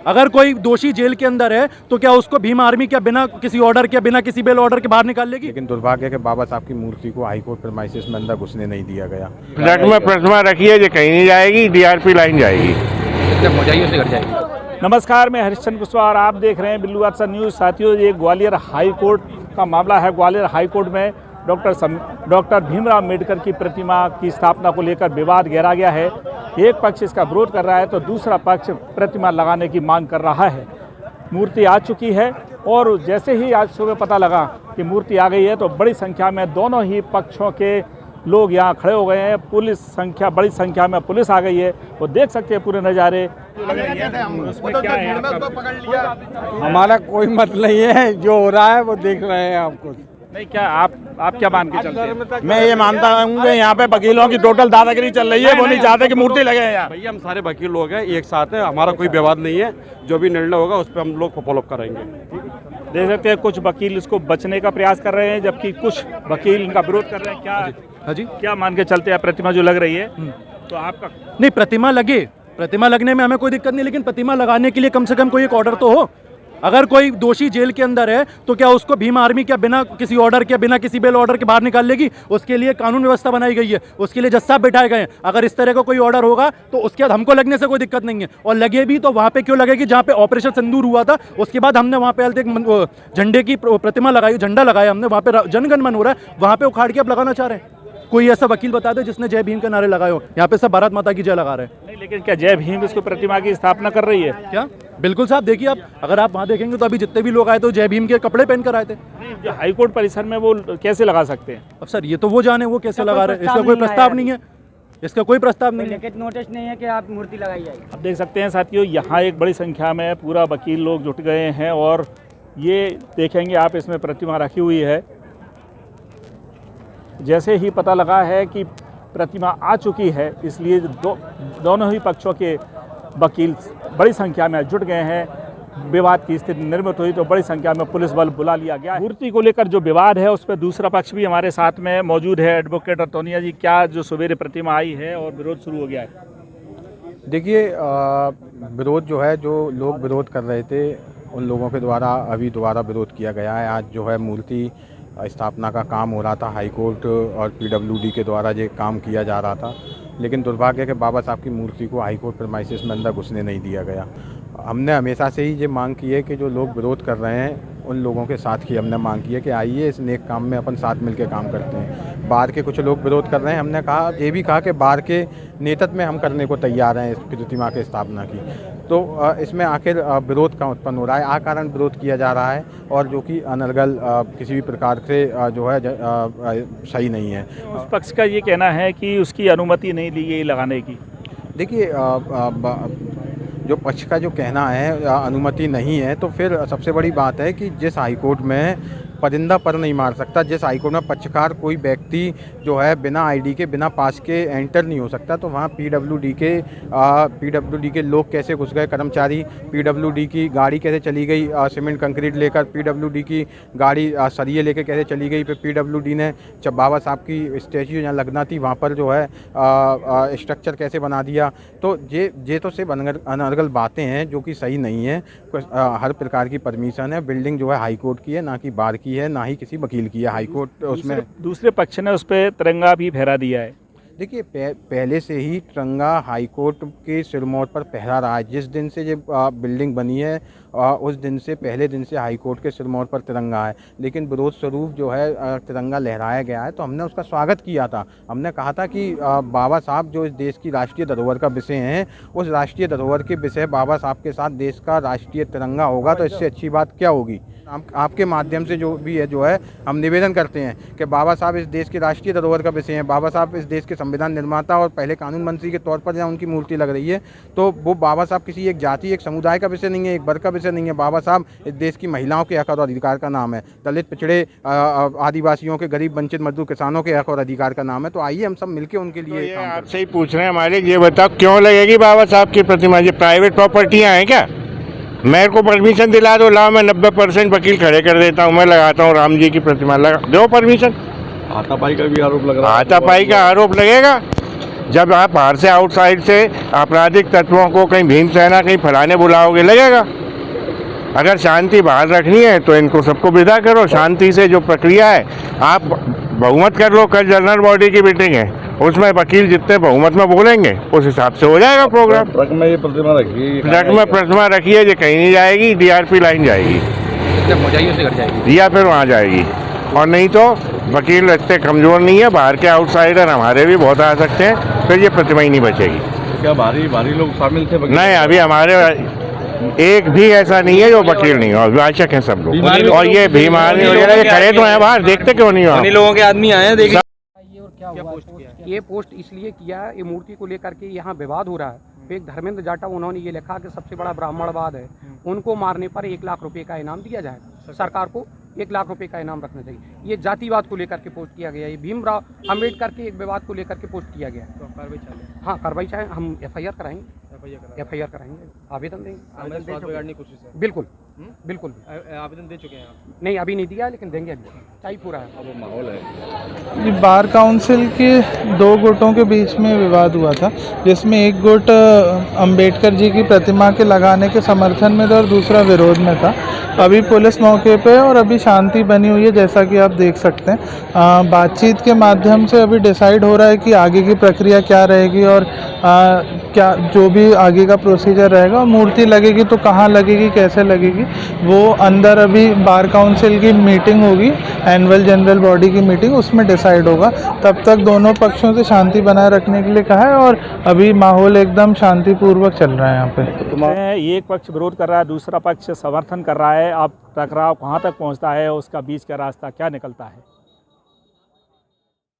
अगर कोई दोषी जेल के अंदर है तो क्या उसको भीम आर्मी क्या बिना किसी ऑर्डर के, बिना किसी बेल ऑर्डर के बाहर निकाल लेगी? लेकिन दुर्भाग्य है कि बाबा साहब की मूर्ति को हाईकोर्ट प्रेमाइसिस में अंदर घुसने नहीं दिया गया। फ्लैट में प्रतिमा रखी है जो कहीं नहीं जाएगी, डीआरपी लाइन जाएगी। नमस्कार, मैं हरिश्चंद्र कुशवाहा और आप देख रहे हैं बिल्लू वार्ता न्यूज़। साथियों, ये ग्वालियर हाई कोर्ट का मामला है। ग्वालियर हाई कोर्ट में डॉक्टर भीमराव अम्बेडकर की प्रतिमा की स्थापना को लेकर विवाद गहरा गया है। एक पक्ष इसका विरोध कर रहा है तो दूसरा पक्ष प्रतिमा लगाने की मांग कर रहा है। मूर्ति आ चुकी है और जैसे ही आज सुबह पता लगा कि मूर्ति आ गई है तो बड़ी संख्या में दोनों ही पक्षों के लोग यहाँ खड़े हो गए हैं। बड़ी संख्या में पुलिस आ गई है। वो देख सकते हैं पूरे नज़ारे। हमारा कोई मत नहीं है, जो हो रहा है वो देख रहे हैं आपको। नहीं, क्या आप क्या मान के चलते हैं? मैं ये मानता हूँ कि यहाँ पे वकीलों की टोटल दादागिरी चल रही है। वो नहीं चाहते कि मूर्ति लगे यहाँ। भैया हम सारे वकील लोग हैं, एक साथ हैं, हमारा कोई विवाद नहीं है। जो भी निर्णय होगा उस पर हम लोग फॉलो करेंगे। देख सकते हैं कुछ वकील इसको बचने का प्रयास कर रहे हैं जबकि कुछ वकील इनका विरोध कर रहे हैं। क्या मान के चलते हैं? प्रतिमा जो लग रही है तो आपका नहीं, प्रतिमा लगने में हमें कोई दिक्कत नहीं, लेकिन प्रतिमा लगाने के लिए कम से कम कोई एक ऑर्डर तो हो। अगर कोई दोषी जेल के अंदर है तो क्या उसको भीम आर्मी क्या बिना किसी ऑर्डर के, बिना किसी बेल ऑर्डर के बाहर निकाल लेगी? उसके लिए कानून व्यवस्था बनाई गई है, उसके लिए जज साहब बिठाए गए हैं। अगर इस तरह का कोई ऑर्डर होगा तो उसके बाद हमको लगने से कोई दिक्कत नहीं है। और लगे भी तो वहाँ पे क्यों लगेगी जहाँ पे ऑपरेशन सिंदूर हुआ था। उसके बाद हमने वहाँ पे एक झंडे की प्रतिमा लगाई, झंडा लगाया हमने। वहाँ पे जनगण मन हो रहा है, वहाँ पे उखाड़ के आप लगाना चाह रहे हैं? कोई ऐसा वकील बता दे जिसने जय भीम के नारे लगाए हो। यहाँ पे सब भारत माता की जय लगा रहे हैं। नहीं, लेकिन क्या जय भीम इसको प्रतिमा की स्थापना कर रही है क्या? बिल्कुल साहब, देखिए आप, अगर आप वहाँ देखेंगे तो अभी जितने भी लोग आए थे जय भीम के कपड़े पहन कर आए थे। नहीं, जो हाईकोर्ट परिसर में वो कैसे लगा सकते हैं? अब सर ये तो वो जाने वो कैसे लगा रहे हैं। इसका कोई प्रस्ताव नहीं है, इसका कोई प्रस्ताव नहीं है, नोटिस नहीं है कि आप मूर्ति लगाई जाएगी। अब देख सकते हैं साथियों, यहाँ एक बड़ी संख्या में पूरा वकील लोग जुट गए हैं और ये देखेंगे आप, इसमें प्रतिमा रखी हुई है। जैसे ही पता लगा है कि प्रतिमा आ चुकी है, इसलिए दोनों ही पक्षों के वकील बड़ी संख्या में जुट गए हैं। विवाद की स्थिति निर्मित हुई तो बड़ी संख्या में पुलिस बल बुला लिया गया। मूर्ति को लेकर जो विवाद है उस पर दूसरा पक्ष भी हमारे साथ में मौजूद है। एडवोकेट रतौनिया जी, क्या जो सवेरे प्रतिमा आई है और विरोध शुरू हो गया है? देखिए, विरोध जो है, जो लोग विरोध कर रहे थे उन लोगों के द्वारा अभी दोबारा विरोध किया गया है। आज जो है मूर्ति स्थापना का काम हो रहा था, हाई कोर्ट और पीडब्ल्यूडी के द्वारा ये काम किया जा रहा था। लेकिन दुर्भाग्य है कि बाबा साहब की मूर्ति को हाई कोर्ट प्रेमाइसिस में अंदर घुसने नहीं दिया गया। हमने हमेशा से ही ये मांग की है कि जो लोग विरोध कर रहे हैं उन लोगों के साथ की हमने मांग की है कि आइए इस नेक काम में अपन साथ मिलकर काम करते हैं। बाहर के कुछ लोग विरोध कर रहे हैं, हमने कहा, ये भी कहा कि बाहर के नेतृत्व में हम करने को तैयार हैं इस प्रतिमा की स्थापना की। तो इसमें आखिर विरोध का उत्पन्न हो रहा है, आ कारण विरोध किया जा रहा है और जो कि अनर्गल किसी भी प्रकार से जो है सही नहीं है। उस पक्ष का ये कहना है कि उसकी अनुमति नहीं ली गई लगाने की। देखिए, जो पक्ष का जो कहना है अनुमति नहीं है, तो फिर सबसे बड़ी बात है कि जिस हाईकोर्ट में परिंदा पर नहीं मार सकता, जिस हाईकोर्ट में पक्षकार कोई व्यक्ति जो है बिना आईडी के, बिना पास के एंटर नहीं हो सकता, तो वहाँ पीडब्ल्यूडी के लोग कैसे घुस गए, कर्मचारी, पीडब्ल्यूडी की गाड़ी कैसे चली गई सीमेंट कंक्रीट लेकर, पीडब्ल्यूडी की गाड़ी सरिये लेकर कैसे चली गई, फिर पीडब्ल्यूडी ने जब बाबा साहब की स्टैच्यू जहाँ लगना थी वहाँ पर जो है स्ट्रक्चर कैसे बना दिया। तो ये तो सिर्फ अनर्गल बातें हैं जो कि सही नहीं है। हर प्रकार की परमिशन है। बिल्डिंग जो है हाई कोर्ट की है, ना कि बार की है, ना ही किसी वकील की है। हाई कोर्ट उसमें दूसरे पक्ष ने उस पर तिरंगा भी फहरा दिया है। देखिए, पहले से ही तिरंगा हाई कोर्ट के सिरमौर पर फहरा रहा है। जिस दिन से ये बिल्डिंग बनी है उस दिन से, पहले दिन से हाई कोर्ट के सिरमौर पर तिरंगा है। लेकिन विरोध स्वरूप जो है तिरंगा लहराया गया है, तो हमने उसका स्वागत किया था। हमने कहा था कि बाबा साहब जो इस देश की राष्ट्रीय धरोहर का विषय हैं, उस राष्ट्रीय धरोहर के विषय बाबा साहब के साथ देश का राष्ट्रीय तिरंगा होगा तो इससे अच्छी बात क्या होगी। आपके माध्यम से जो भी है जो है हम निवेदन करते हैं कि बाबा साहब इस देश की राष्ट्रीय धरोहर का विषय हैं। बाबा साहब इस देश के संविधान निर्माता और पहले कानून मंत्री के तौर पर जहाँ उनकी मूर्ति लग रही है, तो वो बाबा साहब किसी एक जाति, एक समुदाय का विषय नहीं है, एक वर्ग का विषय नहीं है। बाबा साहब इस देश की महिलाओं के हक और अधिकार का नाम है, दलित, पिछड़े, आदिवासियों के, गरीब, वंचित, मजदूर, किसानों के हक और अधिकार का नाम है। तो आइए हम सब मिलकर उनके लिए आपसे ही पूछ रहे हैं मालिक, ये बताओ क्यों लगेगी बाबा साहब की प्रतिमा? ये प्राइवेट प्रॉपर्टियाँ हैं क्या? मेरे को परमिशन दिला दो, लाओ, मैं 90% वकील खड़े कर देता हूँ, मैं लगाता हूँ राम जी की प्रतिमा, लगा दो परमिशन। हाथापाई का भी आरोप लग रहा है। हाथापाई का आरोप लगेगा? जब आप बाहर से आउटसाइड से आपराधिक तत्वों को कहीं भीमसेना कहीं फलाने बुलाओगे लगेगा। अगर शांति बाहर रखनी है तो इनको सबको विदा करो, शांति से जो प्रक्रिया है आप बहुमत कर लो। कल जनरल बॉडी की मीटिंग है, उसमें वकील जितने बहुमत में बोलेंगे उस हिसाब से हो जाएगा प्रोग्राम। ट्रक में ये प्रतिमा रखी है, ट्रक में प्रतिमा रखी है, ये कहीं नहीं जाएगी, DRP लाइन जाएगी या फिर वहाँ जाएगी। और नहीं तो वकील इतने कमज़ोर नहीं है, बाहर के आउटसाइडर हमारे भी बहुत आ सकते हैं, फिर ये प्रतिमा ही नहीं बचेगी। क्या भारी लोग शामिल थे? नहीं, अभी हमारे एक भी ऐसा नहीं है जो वकील नहीं हो, अभिभाषक हैं सब लोग। और ये भीम आर्मी वगैरह ये खड़े तो हैं बाहर, देखते क्यों नहीं हो? लोगों के आदमी आए हैं, देखिए। ये पोस्ट इसलिए किया है, ये मूर्ति को लेकर के यहाँ विवाद हो रहा है। एक धर्मेंद्र जाटा उन्होंने ये लिखा कि सबसे बड़ा ब्राह्मणवाद है, उनको मारने पर 1 लाख रुपए का इनाम दिया जाएगा। सरकार को 1 लाख रुपए का इनाम रखना चाहिए। ये जातिवाद को लेकर के पोस्ट किया गया, ये भीमराव अम्बेडकर के एक विवाद को लेकर के पोस्ट किया गया। तो कार्रवाई चाहे, हाँ कार्रवाई चाहे, हम FIR कराएंगे, FIR कराएंगे, आवेदन देंगे। बिल्कुल बिल्कुल आवेदन दे चुके हैं आप? नहीं, अभी नहीं दिया, लेकिन देंगे, अभी चाहिए पूरा है। अब माहौल है। ये बार काउंसिल के 2 गुटों के बीच में विवाद हुआ था, जिसमें एक गुट अंबेडकर जी की प्रतिमा के लगाने के समर्थन में था और दूसरा विरोध में था। अभी पुलिस मौके पे है और अभी शांति बनी हुई है, जैसा कि आप देख सकते हैं। बातचीत के माध्यम से अभी डिसाइड हो रहा है कि आगे की प्रक्रिया क्या रहेगी और क्या जो भी आगे का प्रोसीजर रहेगा। मूर्ति लगेगी तो कहाँ लगेगी, कैसे लगेगी, वो अंदर अभी बार काउंसिल की मीटिंग होगी, एनुअल जनरल बॉडी की मीटिंग, उसमें डिसाइड होगा। तब तक दोनों पक्षों से शांति बनाए रखने के लिए कहा है और अभी माहौल एकदम शांतिपूर्वक चल रहा है यहाँ पे। एक पक्ष विरोध कर रहा है, दूसरा पक्ष समर्थन कर रहा है। अब टकराव कहाँ तक पहुँचता है, उसका बीच का रास्ता क्या निकलता है?